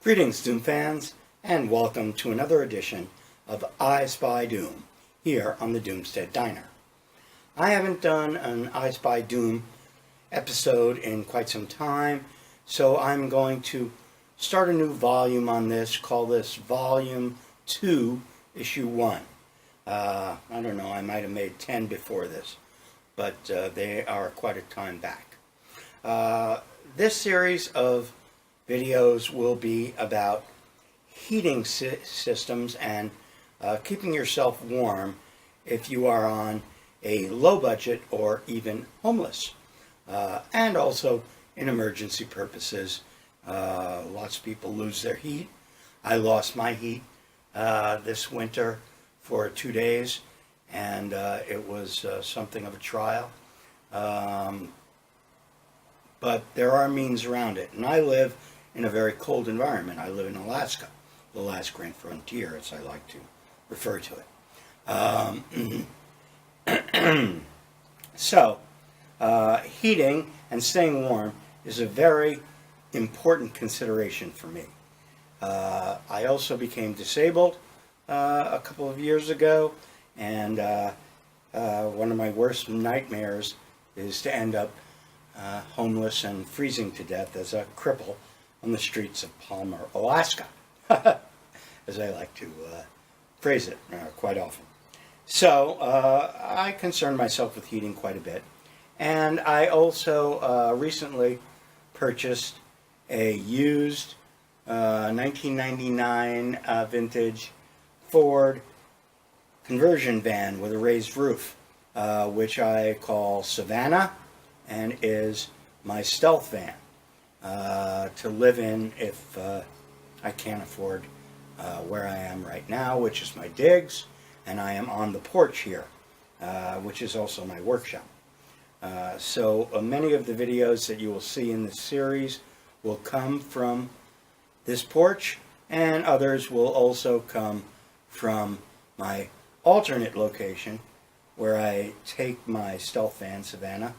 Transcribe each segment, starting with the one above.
Greetings, Doom fans, and welcome to another edition of I Spy Doom here on the Doomstead Diner. I haven't done an I Spy Doom episode in quite some time, so I'm going to start a new volume on this, call this Volume 2, Issue 1. I don't know, I might have made 10 before this, but they are quite a time back. This series of videos will be about heating systems and keeping yourself warm if you are on a low budget or even homeless. And also in emergency purposes. Lots of people lose their heat. I lost my heat this winter for 2 days, and it was something of a trial. But there are means around it, and I live in a very cold environment. I live in Alaska, the last great frontier, as I like to refer to it. So, heating and staying warm is a very important consideration for me. I also became disabled a couple of years ago, and one of my worst nightmares is to end up homeless and freezing to death as a cripple on the streets of Palmer, Alaska, as I like to phrase it quite often. So I concern myself with heating quite a bit, and I also recently purchased a used 1999 vintage Ford conversion van with a raised roof, which I call Savannah, and is my stealth van to live in if I can't afford where I am right now, which is my digs, and I am on the porch here, which is also my workshop. So many of the videos that you will see in this series will come from this porch, and others will also come from my alternate location where I take my stealth van, Savannah,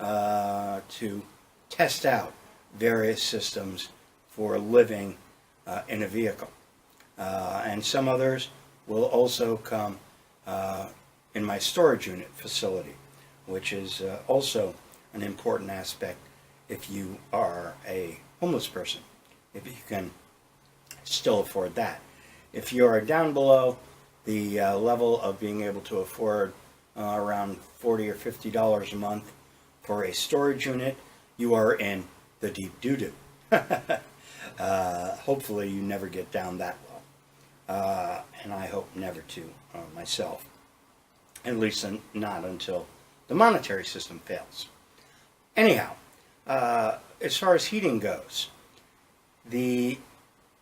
to test out various systems for living in a vehicle. And some others will also come in my storage unit facility, which is also an important aspect if you are a homeless person, if you can still afford that. If you are down below the level of being able to afford around $40 or $50 a month for a storage unit, you are in the deep doo-doo. Hopefully you never get down that low. And I hope never to myself. At least not until the monetary system fails. Anyhow, as far as heating goes, the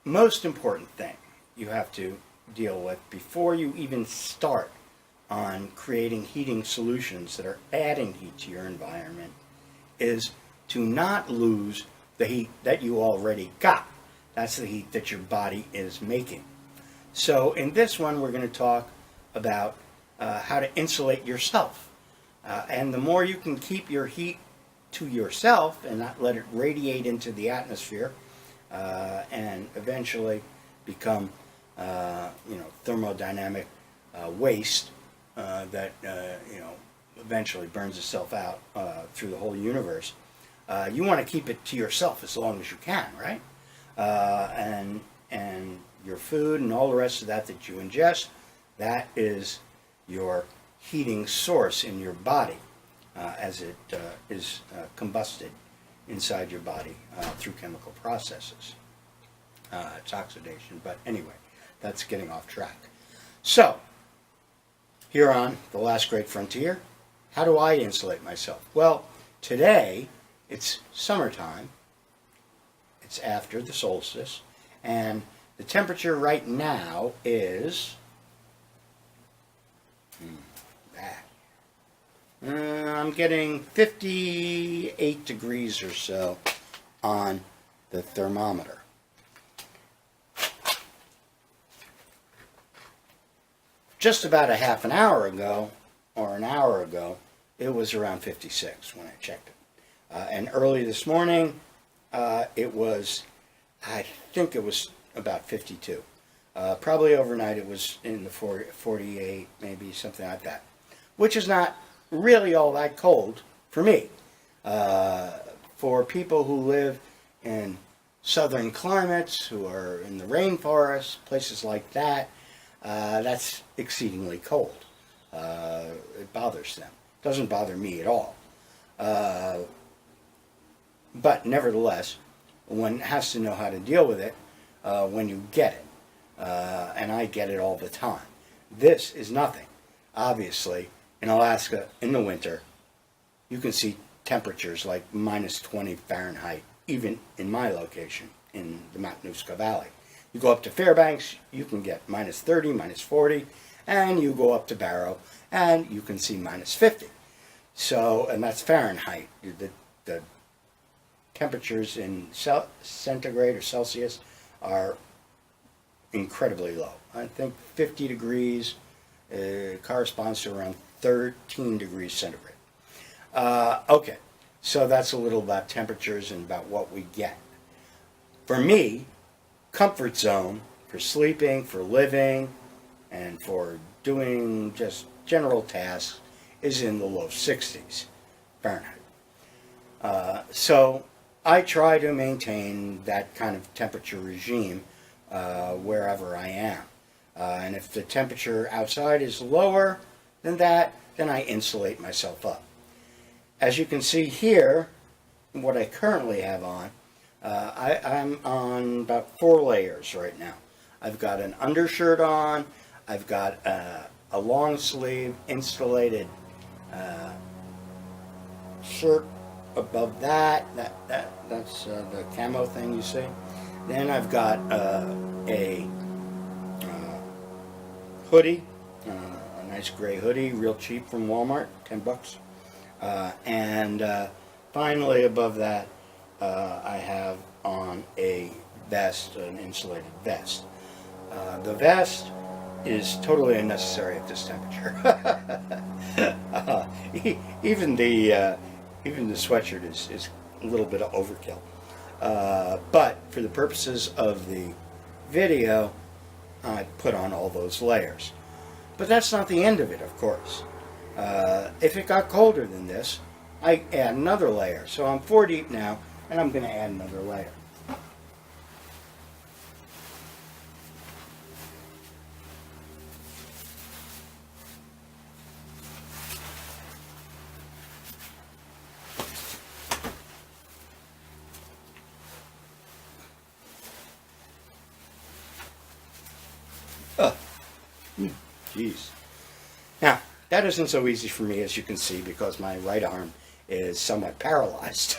most important thing you have to deal with before you even start on creating heating solutions that are adding heat to your environment is to not lose the heat that you already got. That's the heat that your body is making. So in this one, we're going to talk about how to insulate yourself. And the more you can keep your heat to yourself and not let it radiate into the atmosphere and eventually become thermodynamic waste that eventually burns itself out through the whole universe. You want to keep it to yourself as long as you can, right? And your food and all the rest of that you ingest, that is your heating source in your body as it is combusted inside your body through chemical processes. It's oxidation, but anyway, that's getting off track. So, here on The Last Great Frontier, how do I insulate myself? Well, today it's summertime. It's after the solstice, and the temperature right now is I'm getting 58 degrees or so on the thermometer. Just about a half an hour ago, or an hour ago, it was around 56 when I checked it. And early this morning, it was I think it was about 52. Probably overnight it was in the 48, maybe something like that, which is not really all that cold for me. For people who live in southern climates, who are in the rainforest, places like that, that's exceedingly cold. It bothers them. Doesn't bother me at all. But nevertheless, one has to know how to deal with it when you get it. And I get it all the time. This is nothing. Obviously, in Alaska, in the winter, you can see temperatures like minus 20 Fahrenheit, even in my location, in the Matanuska Valley. You go up to Fairbanks, you can get minus 30, minus 40, and you go up to Barrow, and you can see minus 50. So, and that's Fahrenheit. The temperatures in centigrade or Celsius are incredibly low. I think 50 degrees corresponds to around 13 degrees centigrade. Okay, so that's a little about temperatures and about what we get. For me, comfort zone for sleeping, for living, and for doing just general tasks is in the low 60s Fahrenheit. So I try to maintain that kind of temperature regime wherever I am. And if the temperature outside is lower than that, then I insulate myself up. As you can see here, what I currently have on, I'm on about 4 layers right now. I've got an undershirt on, I've got a long sleeve insulated shirt above that's the camo thing you see. Then I've got a hoodie, a nice gray hoodie, real cheap from Walmart, 10 bucks. And finally above that I have on a vest, an insulated vest. The vest is totally unnecessary at this temperature. Even the sweatshirt is a little bit of overkill. But for the purposes of the video, I put on all those layers. But that's not the end of it, of course. If it got colder than this, I add another layer. So I'm 4 deep now, and I'm going to add another layer. Jeez. Now, that isn't so easy for me, as you can see, because my right arm is somewhat paralyzed.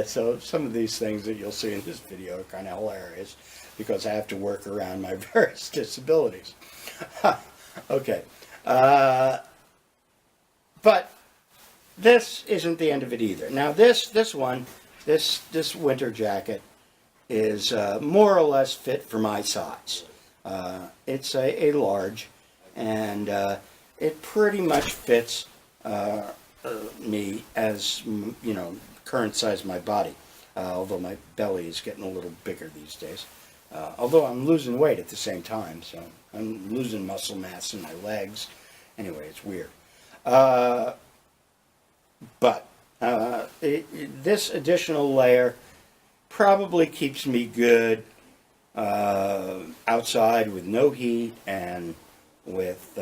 So some of these things that you'll see in this video are kind of hilarious, because I have to work around my various disabilities. Okay. But this isn't the end of it either. Now, this winter jacket is more or less fit for my size. It's a large, and it pretty much fits me as, you know, current size of my body, although my belly is getting a little bigger these days. Although I'm losing weight at the same time, so I'm losing muscle mass in my legs. Anyway, it's weird. This additional layer probably keeps me good outside with no heat and with,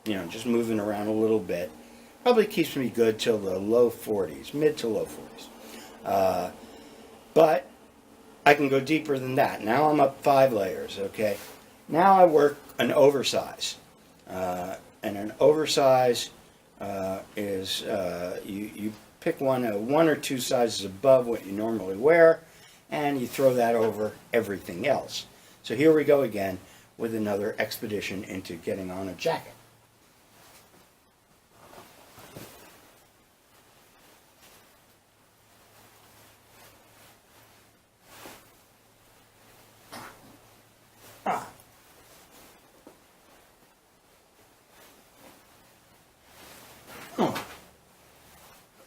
you know, just moving around a little bit. Probably keeps me good till the low 40s, mid to low 40s. But I can go deeper than that. Now I'm up 5 layers, okay? Now I work an oversize. And an oversize is, you pick one or two sizes above what you normally wear, and you throw that over everything else. So here we go again with another expedition into getting on a jacket.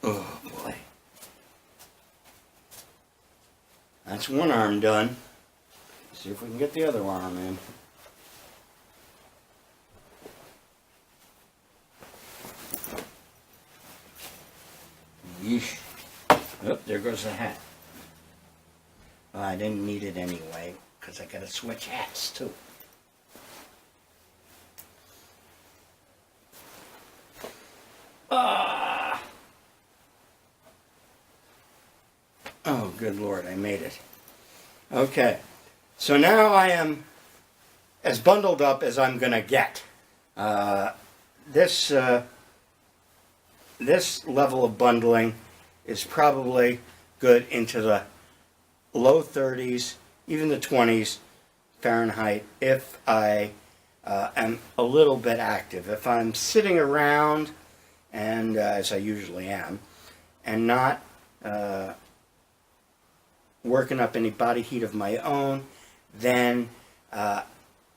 Oh boy. That's one arm done. See if we can get the other arm in. Yeesh. Oh, there goes the hat. I didn't need it anyway, because I got to switch hats too. Oh, good Lord, I made it. Okay, so now I am as bundled up as I'm going to get. This level of bundling is probably good into the low 30s, even the 20s Fahrenheit if I am a little bit active. If I'm sitting around, and as I usually am, and not working up any body heat of my own, then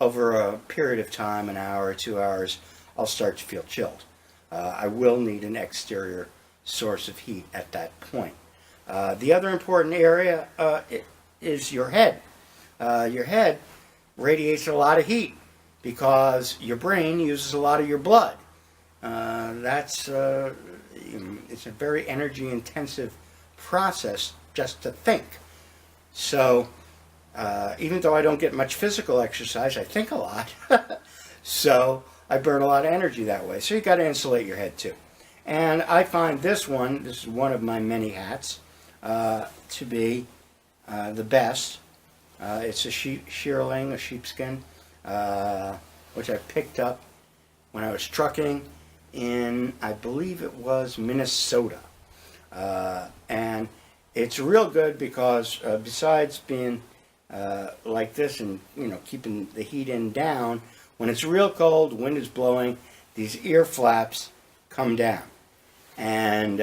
over a period of time, an hour or 2 hours, I'll start to feel chilled. I will need an exterior source of heat at that point. The other important area is your head. Your head radiates a lot of heat because your brain uses a lot of your blood. It's a very energy intensive process just to think. So even though I don't get much physical exercise, I think a lot. So I burn a lot of energy that way. So you got to insulate your head too. And I find this is one of my many hats, to be the best. It's a shearling, a sheepskin, which I picked up when I was trucking in, I believe it was Minnesota. And it's real good because besides being like this and keeping the heat in down, when it's real cold, wind is blowing, these ear flaps come down. And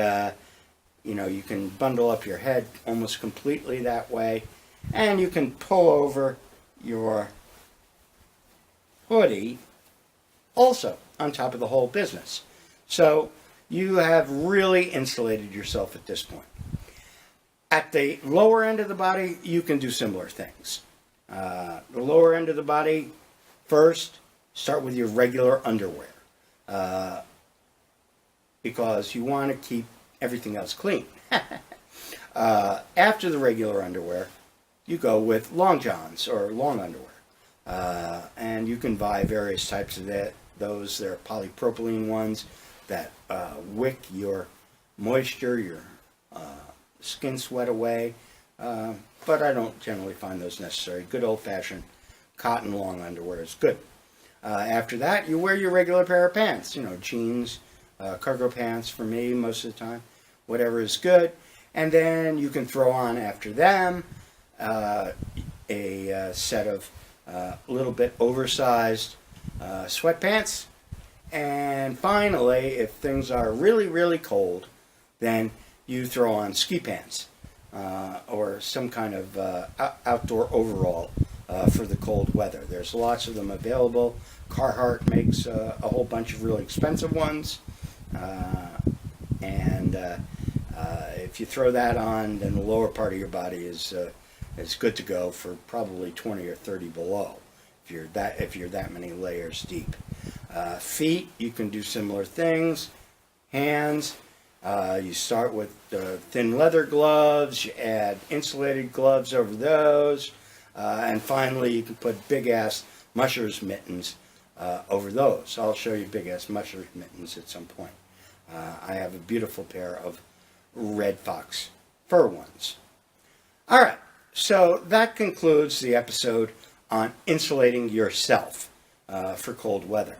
you can bundle up your head almost completely that way, and you can pull over your hoodie also on top of the whole business. So you have really insulated yourself at this point. At the lower end of the body, you can do similar things. The lower end of the body, first, start with your regular underwear, because you want to keep everything else clean. After the regular underwear, you go with long johns or long underwear. And you can buy various types of those. There are polypropylene ones that wick your moisture, your skin sweat away. But I don't generally find those necessary. Good old-fashioned cotton long underwear is good. After that, you wear your regular pair of pants. Jeans, cargo pants for me most of the time. Whatever is good. And then you can throw on after them a set of a little bit oversized sweatpants. And finally, if things are really, really cold, then you throw on ski pants or some kind of outdoor overall for the cold weather. There's lots of them available. Carhartt makes a whole bunch of really expensive ones. And if you throw that on, then the lower part of your body is good to go for probably 20 or 30 below if you're that many layers deep. Feet, you can do similar things. Hands, you start with thin leather gloves. You add insulated gloves over those, and finally you can put big ass musher's mittens over those. I'll show you big ass musher's mittens at some point. I have a beautiful pair of red fox fur ones. All right, so that concludes the episode on insulating yourself for cold weather.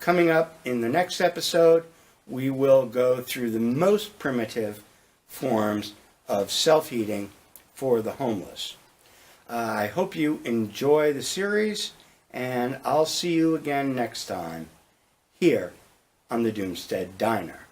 Coming up in the next episode, we will go through the most primitive forms of self-heating for the homeless. I hope you enjoy the series, and I'll see you again next time here on the Doomstead Diner.